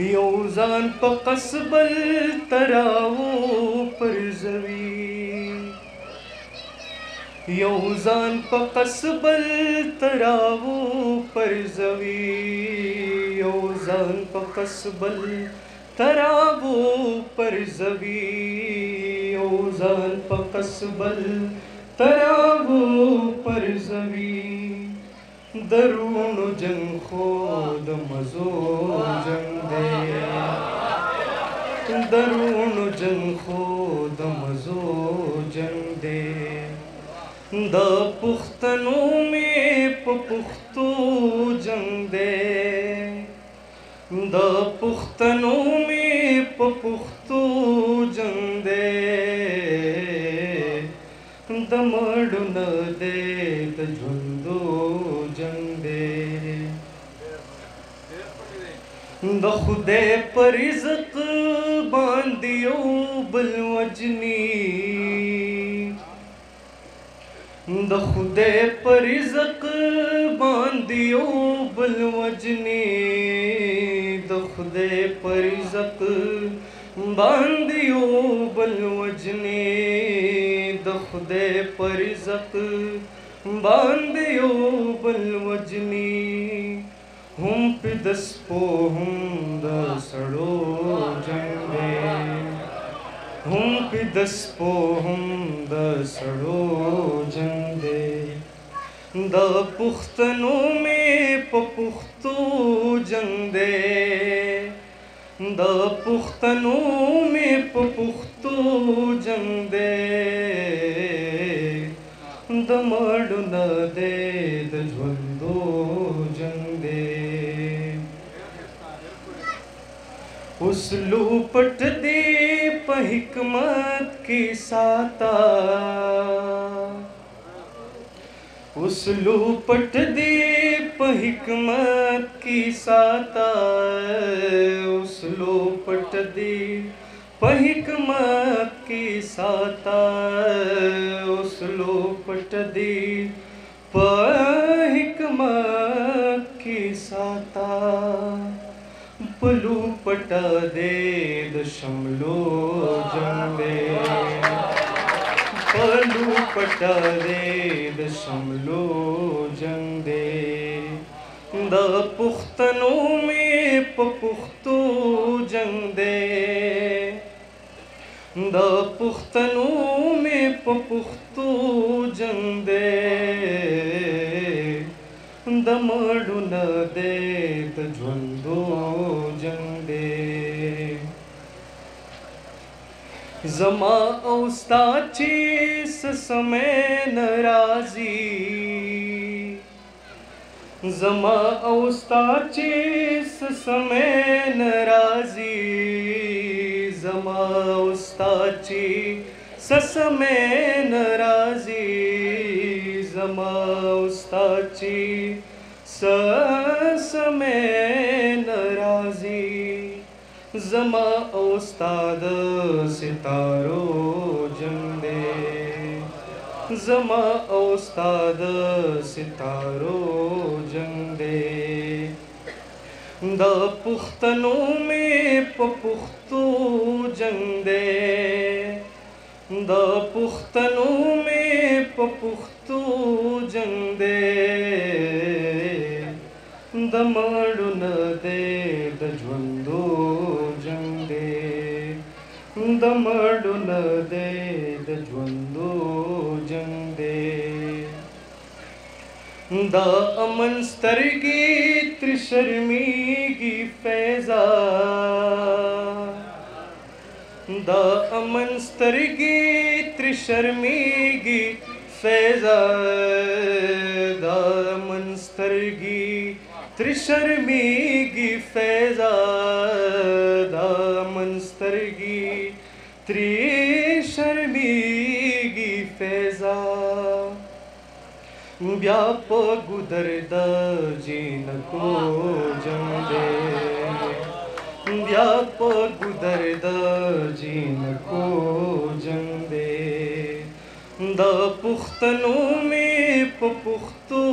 یو ځان په قصبل تراو پرزوي یو ځان په قصبل تراو پرزوي یو ځان په قصبل تراو پرزوي یو ځان په قصبل تراو پرزوي درونو جنگ خود مزو جنگ دے درونو جنگ خود مزو جنگ دے دا پختنو میں پختو جنگ دے دا پختنو میں پختو جنگ دے د مړو نه دی د ژوندو جنګ دی د خدای په رزق باندې یو بل وجني د خدای په رزق باندې یو بل وجني د خدای په رزق باندې یو بل وجني د خدای په رزق باندې یو بل وجني هم په د سپو هم د سړو جنګ دی هم په د سپو هم د سړو جنګ دی د پښتنو مې په پښتو جنګ دی د پښتنو مې په پښتو جنګ دی د مړو نه دی د ژوندو جنګ دی اسلو پټ دی په حکمت کې ساتا اسلو پټ دی په حکمت کې ساتا اسلو پټ دی په حکمت کې ساتا اسلو پټ دی په حکمت کې ساتا پلو پټ دی د شملو جنګ دی پلو پټ دی د شملو جنګ دی د پښتنو مې په پښتو جنګ دی د پښتنو مې په پښتو جنګ دی د مړو نه دی د ژوندو جنګ دی زما او ستا چې څه سمې نه راځي زما او ستا چې څه سمې نه راځي زما او ستا چې څه سمې نه راځي زما او ستا چې څه سمې نه راځي زما او ستا د ستارو جنګ دی زما او ستا د ستارو جنګ دی د پښتنو مې په پښتو جنګ دی د پښتنو مې په پښتو جنګ دی د مړو نه دی د ژوندو جنګ دی د مړو نه دی د ژوندو جنګ دی د امن سترګې تر شرمېږي فیضا د امن سترګې تر شرمېږي فیضا د امن سترګې تر شرمېږي فیضا د امن سترګې تر شرمېږي فیضا بیا په ګودر د جینکو جنګ دی بیا په ګودر د جینکو جنګ دی د پښتنو مې په پښتو